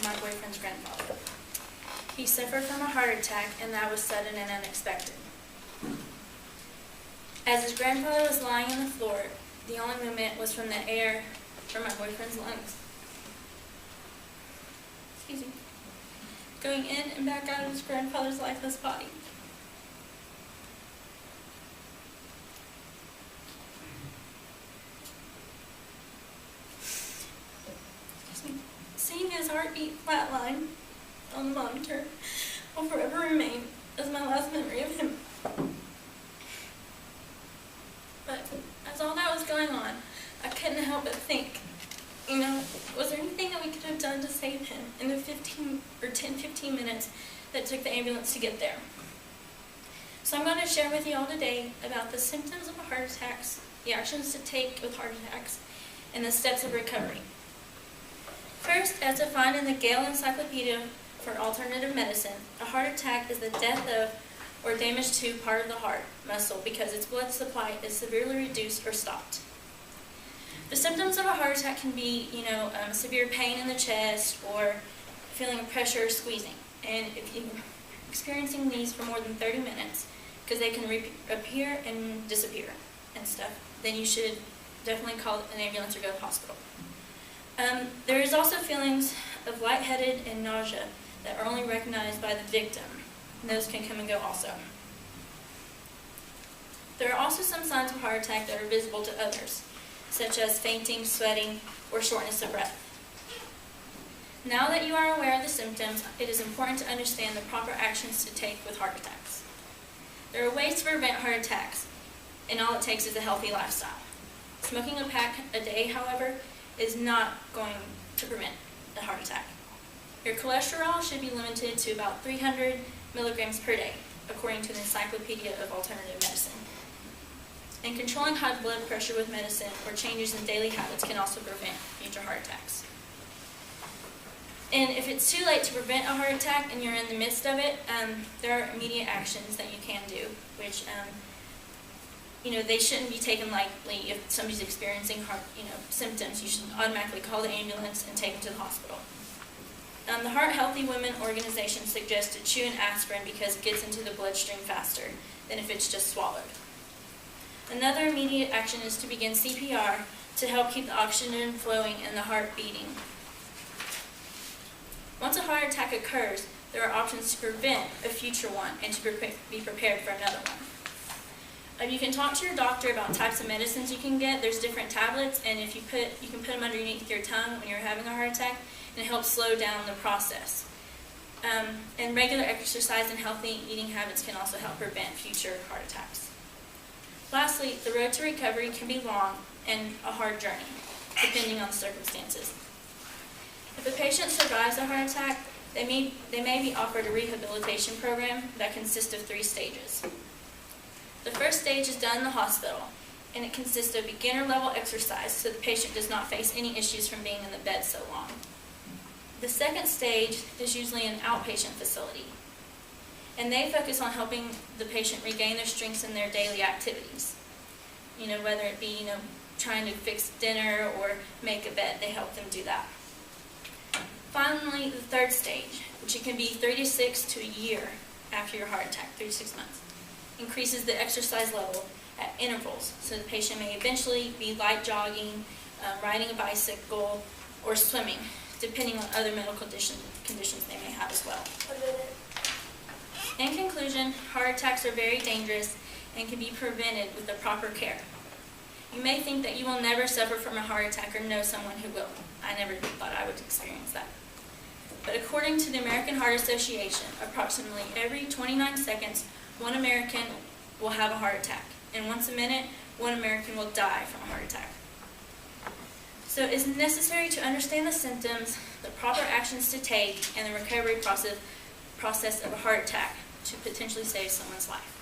my boyfriend's grandfather. He suffered from a heart attack, and that was sudden and unexpected. As his grandfather was lying on the floor, the only movement was from the air from my boyfriend's lungs. Excuse me. Going in and back out of his grandfather's lifeless body. Seeing his heartbeat flatline on the monitor will forever remain as my last memory of him. But as all that was going on, I couldn't help but think, was there anything that we could have done to save him in the 10-15 minutes that took the ambulance to get there? So I'm going to share with you all today about the symptoms of heart attacks, the actions to take with heart attacks, and the steps of recovery. First, as defined in the Gale Encyclopedia for Alternative Medicine, a heart attack is the death of or damage to part of the heart muscle because its blood supply is severely reduced or stopped. The symptoms of a heart attack can be, severe pain in the chest or feeling of pressure or squeezing. And if you're experiencing these for more than 30 minutes, because they can appear and disappear and stuff, then you should definitely call an ambulance or go to the hospital. There is also feelings of lightheaded and nausea that are only recognized by the victim, and those can come and go also. There are also some signs of heart attack that are visible to others, such as fainting, sweating, or shortness of breath. Now that you are aware of the symptoms, it is important to understand the proper actions to take with heart attacks. There are ways to prevent heart attacks, and all it takes is a healthy lifestyle. Smoking a pack a day, however, is not going to prevent a heart attack. Your cholesterol should be limited to about 300 milligrams per day, according to the Encyclopedia of Alternative Medicine. And controlling high blood pressure with medicine or changes in daily habits can also prevent future heart attacks. And if it's too late to prevent a heart attack and you're in the midst of it, there are immediate actions that you can do, which they shouldn't be taken lightly. If somebody's experiencing heart, symptoms, you should automatically call the ambulance and take them to the hospital. The Heart Healthy Women organization suggests to chew an aspirin because it gets into the bloodstream faster than if it's just swallowed. Another immediate action is to begin CPR to help keep the oxygen flowing and the heart beating. Once a heart attack occurs, there are options to prevent a future one and to be prepared for another one. You can talk to your doctor about types of medicines you can get. There's different tablets, and you can put them underneath your tongue when you're having a heart attack, and it helps slow down the process. And regular exercise and healthy eating habits can also help prevent future heart attacks. Lastly, the road to recovery can be long and a hard journey, depending on the circumstances. If a patient survives a heart attack, they may be offered a rehabilitation program that consists of 3 stages. The first stage is done in the hospital, and it consists of beginner-level exercise so the patient does not face any issues from being in the bed so long. The second stage is usually an outpatient facility, and they focus on helping the patient regain their strengths in their daily activities. Whether it be, trying to fix dinner or make a bed, they help them do that. Finally, the third stage, which it can be 3 to 6 to a year after your heart attack, 3 to 6 months, increases the exercise level at intervals, so the patient may eventually be light jogging, riding a bicycle, or swimming, depending on other medical conditions they may have as well. In conclusion, heart attacks are very dangerous and can be prevented with the proper care. You may think that you will never suffer from a heart attack or know someone who will. I never thought I would experience that. But according to the American Heart Association, approximately every 29 seconds, one American will have a heart attack, and once a minute, one American will die from a heart attack. So it is necessary to understand the symptoms, the proper actions to take, and the recovery process of a heart attack to potentially save someone's life.